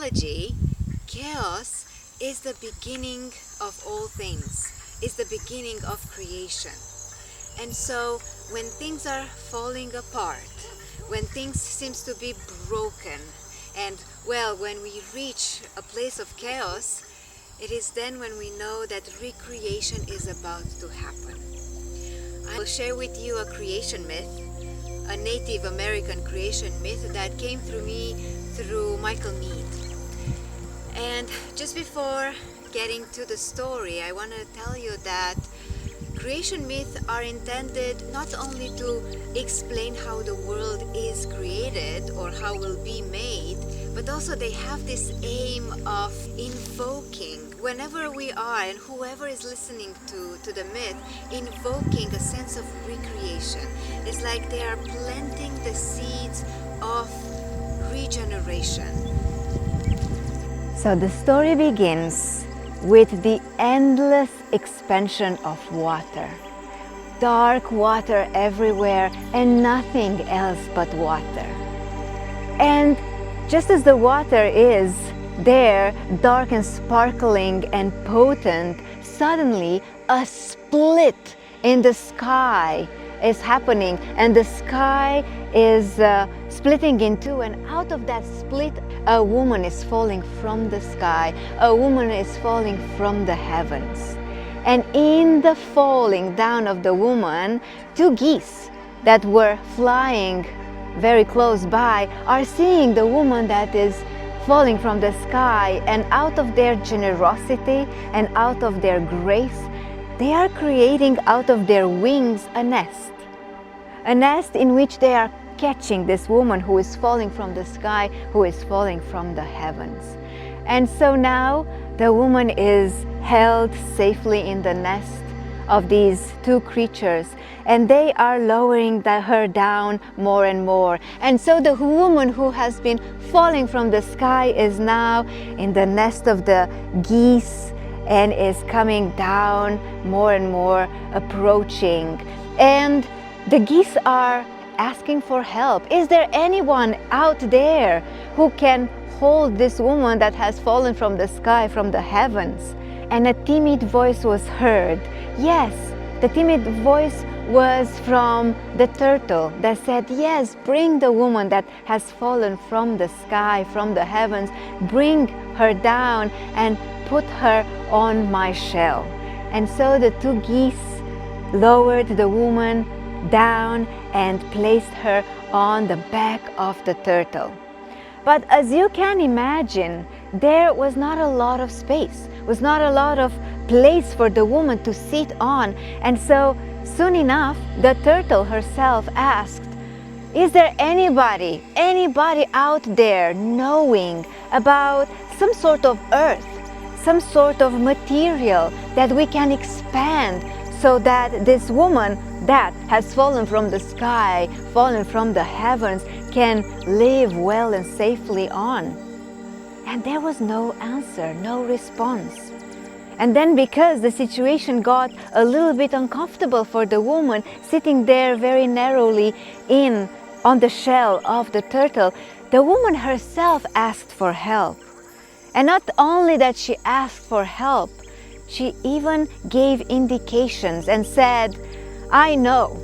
mythology, chaos is the beginning of all things, is the beginning of creation. And so when things are falling apart, when things seems to be broken, and well, when we reach a place of chaos, it is then when we know that recreation is about to happen. I will share with you a creation myth, a Native American creation myth that came through me through Michael Mead. And just before getting to the story, I want to tell you that creation myths are intended not only to explain how the world is created or how it will be made, but also they have this aim of invoking, whenever we are and whoever is listening to the myth, invoking a sense of recreation. It's like they are planting the seeds of regeneration. So the story begins with the endless expansion of water. Dark water everywhere and nothing else but water. And just as the water is there, dark and sparkling and potent, suddenly a split in the sky is happening, and the sky is splitting in two, and out of that split a woman is falling from the sky, a woman is falling from the heavens. And in the falling down of the woman, two geese that were flying very close by are seeing the woman that is falling from the sky, and out of their generosity and out of their grace, they are creating out of their wings a nest in which they are catching this woman who is falling from the sky, who is falling from the heavens. And so now the woman is held safely in the nest of these two creatures, and they are lowering her down more and more. And so the woman who has been falling from the sky is now in the nest of the geese and is coming down more and more, approaching. And the geese are asking for help. Is there anyone out there who can hold this woman that has fallen from the sky, from the heavens? And a timid voice was heard. Yes, the timid voice was from the turtle that said, yes, bring the woman that has fallen from the sky, from the heavens, bring her down and put her on my shell. And so the two geese lowered the woman down and placed her on the back of the turtle. But as you can imagine, there was not a lot of space, was not a lot of place for the woman to sit on. And so soon enough, the turtle herself asked, is there anybody out there knowing about some sort of earth, some sort of material that we can expand so that this woman that has fallen from the sky, fallen from the heavens, can live well and safely on? And there was no answer, no response. And then, because the situation got a little bit uncomfortable for the woman sitting there very narrowly on the shell of the turtle, the woman herself asked for help. And not only that she asked for help, she even gave indications and said, I know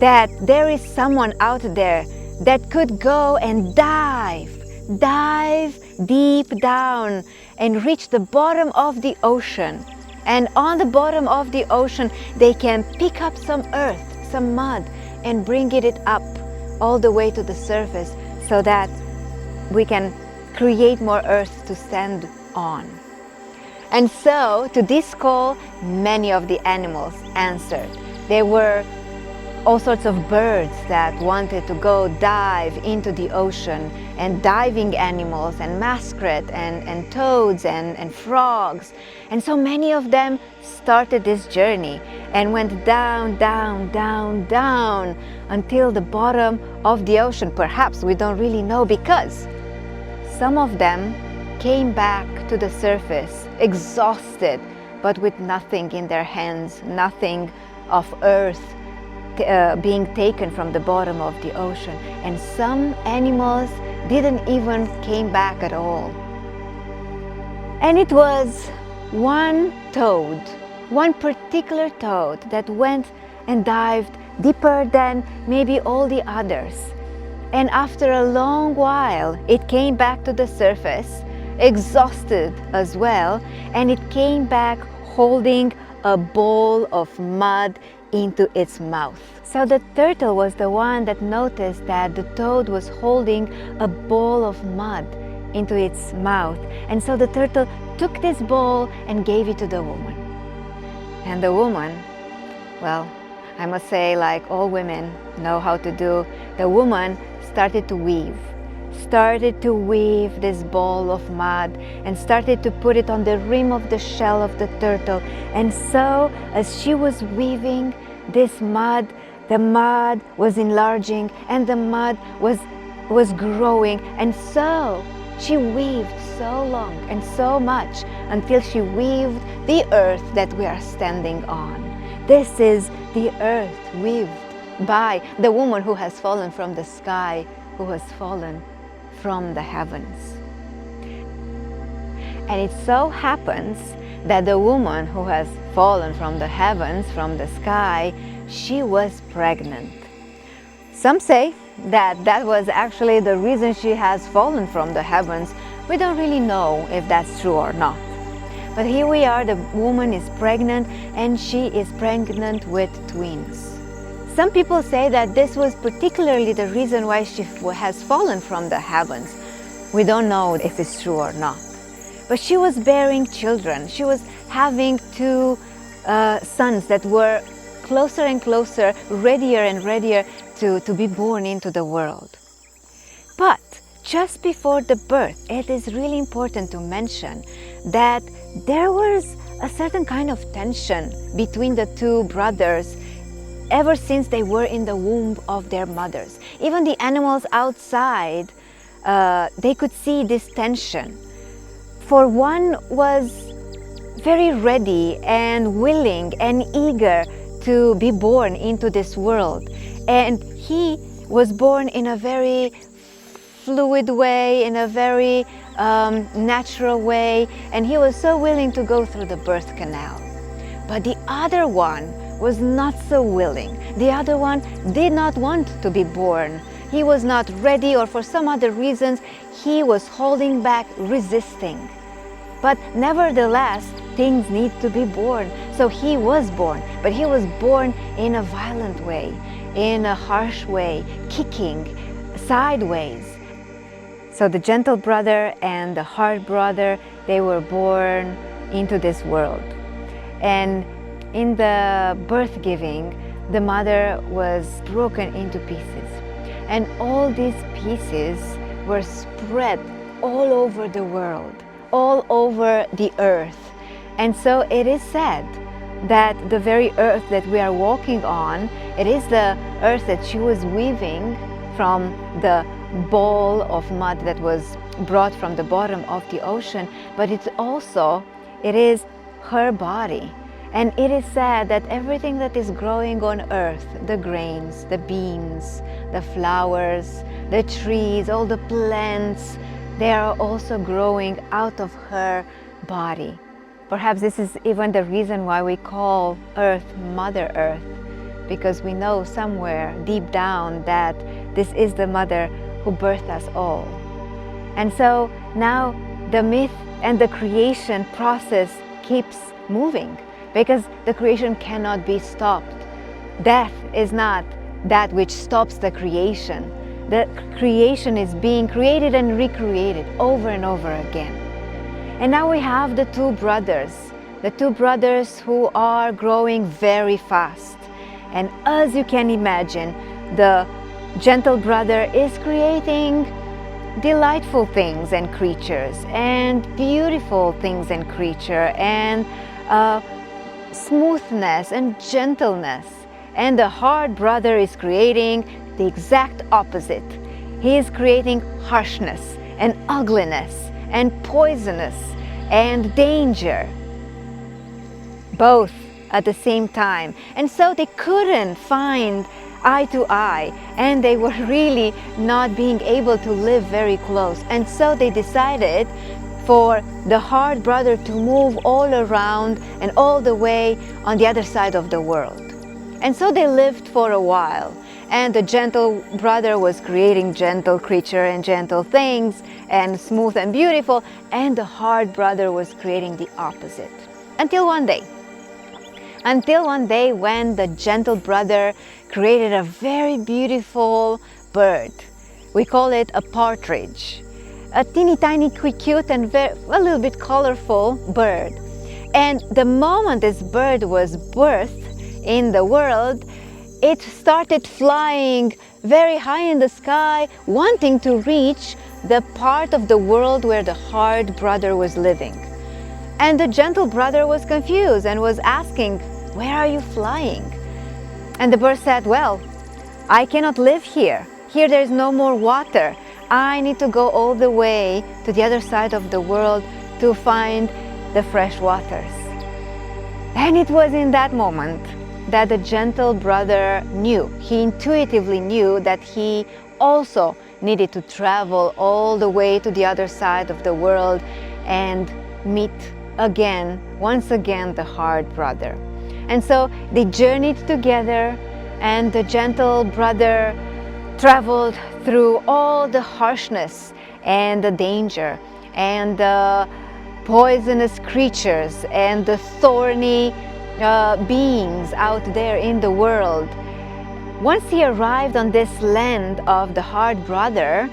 that there is someone out there that could go and dive deep down and reach the bottom of the ocean. And on the bottom of the ocean, they can pick up some earth, some mud, and bring it up all the way to the surface so that we can create more earth to stand on. And so to this call, many of the animals answered. There were all sorts of birds that wanted to go dive into the ocean, and diving animals and muskrat and toads and frogs. And so many of them started this journey and went down until the bottom of the ocean. Perhaps we don't really know, because some of them came back to the surface exhausted, but with nothing in their hands, nothing of earth being taken from the bottom of the ocean. And some animals didn't even came back at all. And it was one toad, one particular toad that went and dived deeper than maybe all the others. And after a long while, it came back to the surface, exhausted as well, and it came back holding a bowl of mud into its mouth. So the turtle was the one that noticed that the toad was holding a bowl of mud into its mouth. And so the turtle took this bowl and gave it to the woman. And the woman, well, I must say, like all women know how to do, the woman started to weave this ball of mud and started to put it on the rim of the shell of the turtle. And so as she was weaving this mud, the mud was enlarging and the mud was growing. And so she weaved so long and so much until she weaved the earth that we are standing on. This is the earth weaved by the woman who has fallen from the sky, who has fallen from the heavens. And it so happens that the woman who has fallen from the heavens, from the sky, she was pregnant. Some say that that was actually the reason she has fallen from the heavens. We don't really know if that's true or not. But here we are, the woman is pregnant, and she is pregnant with twins. Some people say that this was particularly the reason why she has fallen from the heavens. We don't know if it's true or not. But she was bearing children. She was having two sons that were closer and closer, readier and readier to be born into the world. But just before the birth, it is really important to mention that there was a certain kind of tension between the two brothers ever since they were in the womb of their mothers. Even the animals outside, they could see this tension. For one was very ready and willing and eager to be born into this world. And he was born in a very fluid way, in a very natural way, and he was so willing to go through the birth canal. But the other one was not so willing. The other one did not want to be born. He was not ready, or for some other reasons, he was holding back, resisting. But nevertheless, things need to be born. So he was born, but he was born in a violent way, in a harsh way, kicking sideways. So the gentle brother and the hard brother, they were born into this world. And in the birth giving, the mother was broken into pieces. And all these pieces were spread all over the world, all over the earth. And so it is said that the very earth that we are walking on, it is the earth that she was weaving from the ball of mud that was brought from the bottom of the ocean, but it is her body. And it is said that everything that is growing on earth, the grains, the beans, the flowers, the trees, all the plants, they are also growing out of her body. Perhaps this is even the reason why we call Earth Mother Earth, because we know somewhere deep down that this is the mother who birthed us all. And so now the myth and the creation process keeps moving, because the creation cannot be stopped. Death is not that which stops the creation. The creation is being created and recreated over and over again. And now we have the two brothers who are growing very fast. And as you can imagine, the gentle brother is creating delightful things and creatures, and beautiful things and creatures, and smoothness and gentleness. And the hard brother is creating the exact opposite. He is creating harshness and ugliness and poisonous and danger, both at the same time. And so they couldn't find eye to eye, and they were really not being able to live very close. And so they decided for the hard brother to move all around and all the way on the other side of the world. And so they lived for a while, and the gentle brother was creating gentle creature and gentle things and smooth and beautiful, and the hard brother was creating the opposite. Until one day when the gentle brother created a very beautiful bird. We call it a partridge. A teeny tiny, cute and a little bit colorful bird. And the moment this bird was birthed in the world, it started flying very high in the sky, wanting to reach the part of the world where the hard brother was living. And the gentle brother was confused and was asking, "Where are you flying?" And the bird said, "Well, I cannot live here. Here there is no more water. I need to go all the way to the other side of the world to find the fresh waters." And it was in that moment that the gentle brother knew. He intuitively knew that he also needed to travel all the way to the other side of the world and meet once again, the hard brother. And so they journeyed together, and the gentle brother traveled through all the harshness and the danger and the poisonous creatures and the thorny beings out there in the world. Once he arrived on this land of the hard brother,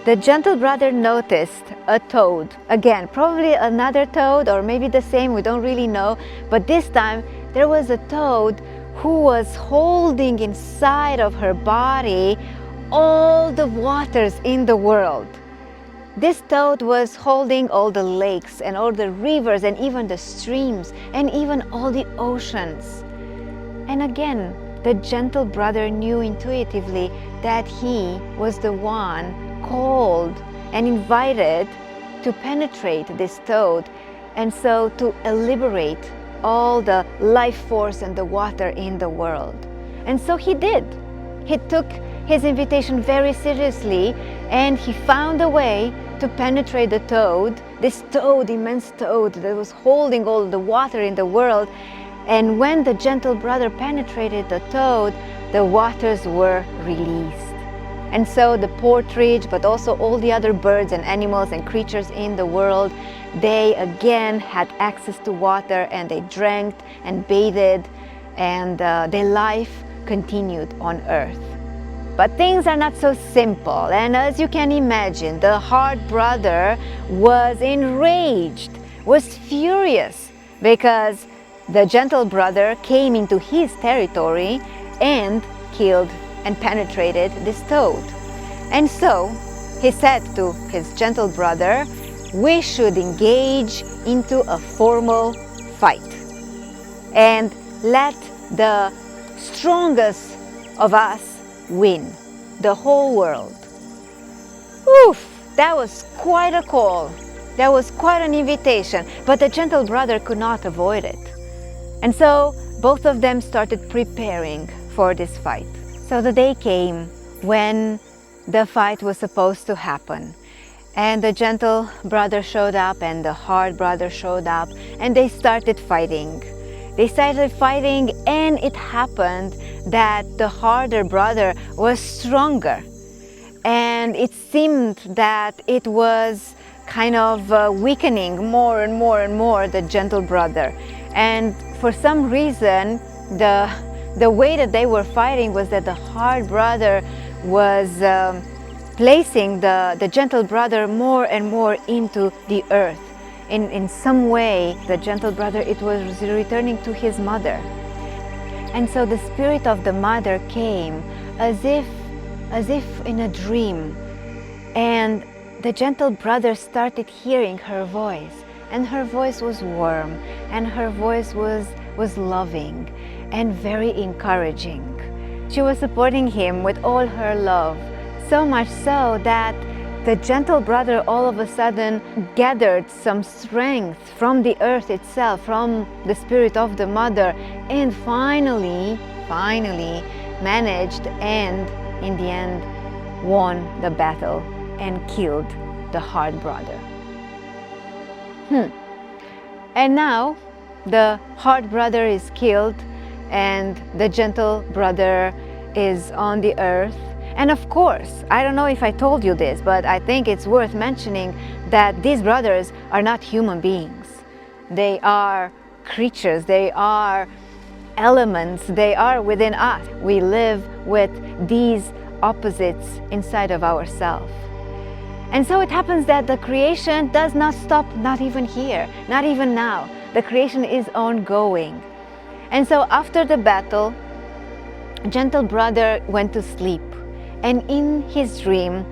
the gentle brother noticed a toad. Again, probably another toad, or maybe the same, we don't really know. But this time there was a toad who was holding inside of her body all the waters in the world. This toad was holding all the lakes and all the rivers and even the streams and even all the oceans. And again, the gentle brother knew intuitively that he was the one called and invited to penetrate this toad, and so to liberate all the life force and the water in the world. And so he did. He took his invitation very seriously, and he found a way to penetrate the toad, this toad, immense toad that was holding all the water in the world. And when the gentle brother penetrated the toad, the waters were released. And so the partridge, but also all the other birds and animals and creatures in the world, they again had access to water, and they drank and bathed, and their life continued on earth. But things are not so simple, and as you can imagine, the hard brother was enraged, was furious, because the gentle brother came into his territory and killed and penetrated this toad. And so he said to his gentle brother, "We should engage into a formal fight and let the strongest of us win the whole world." Oof, that was quite a call. That was quite an invitation, but the gentle brother could not avoid it. And so both of them started preparing for this fight. So the day came when the fight was supposed to happen. And the gentle brother showed up, and the hard brother showed up, and they started fighting. They started fighting, and it happened that the harder brother was stronger. And it seemed that it was kind of weakening more and more and more the gentle brother. And for some reason, the way that they were fighting was that the hard brother was placing the gentle brother more and more into the earth. In some way, the gentle brother, it was returning to his mother. And so the spirit of the mother came as if in a dream. And the gentle brother started hearing her voice. And her voice was warm, and her voice was loving and very encouraging. She was supporting him with all her love, so much so that the gentle brother all of a sudden gathered some strength from the earth itself, from the spirit of the mother, and finally managed and in the end won the battle and killed the hard brother. And now the hard brother is killed and the gentle brother is on the earth. And of course, I don't know if I told you this, but I think it's worth mentioning that these brothers are not human beings. They are creatures, they are elements, they are within us. We live with these opposites inside of ourselves. And so it happens that the creation does not stop, not even here, not even now. The creation is ongoing. And so after the battle, gentle brother went to sleep. And in his dream,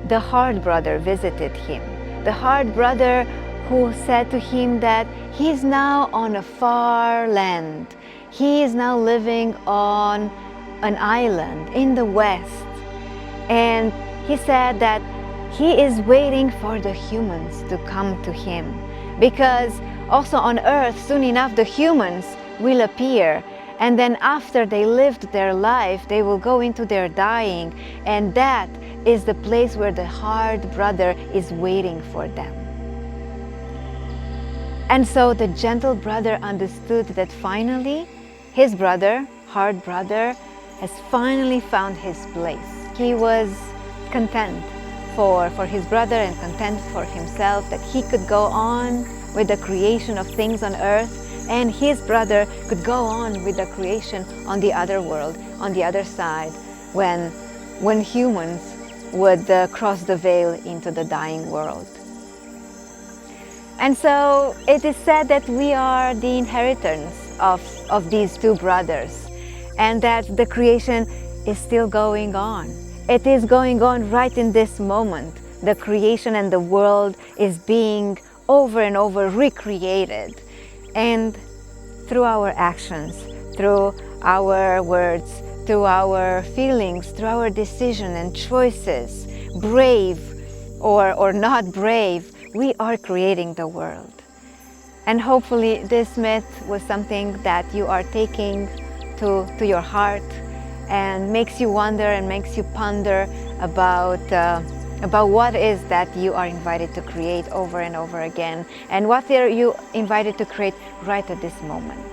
the hard brother visited him. The hard brother who said to him that he is now on a far land. He is now living on an island in the west. And he said that he is waiting for the humans to come to him, because also on earth soon enough the humans will appear, and then after they lived their life they will go into their dying, and that is the place where the hard brother is waiting for them. And so the gentle brother understood that finally his brother, hard brother, has finally found his place. He was content for his brother and content for himself, that he could go on with the creation of things on earth, and his brother could go on with the creation on the other world, on the other side, when humans would cross the veil into the dying world. And so it is said that we are the inheritors of these two brothers, and that the creation is still going on. It is going on right in this moment. The creation and the world is being over and over recreated. And through our actions, through our words, through our feelings, through our decision and choices, brave or not brave, we are creating the world. And hopefully this myth was something that you are taking to your heart, and makes you wonder and makes you ponder about what is that you are invited to create over and over again, and what are you invited to create right at this moment.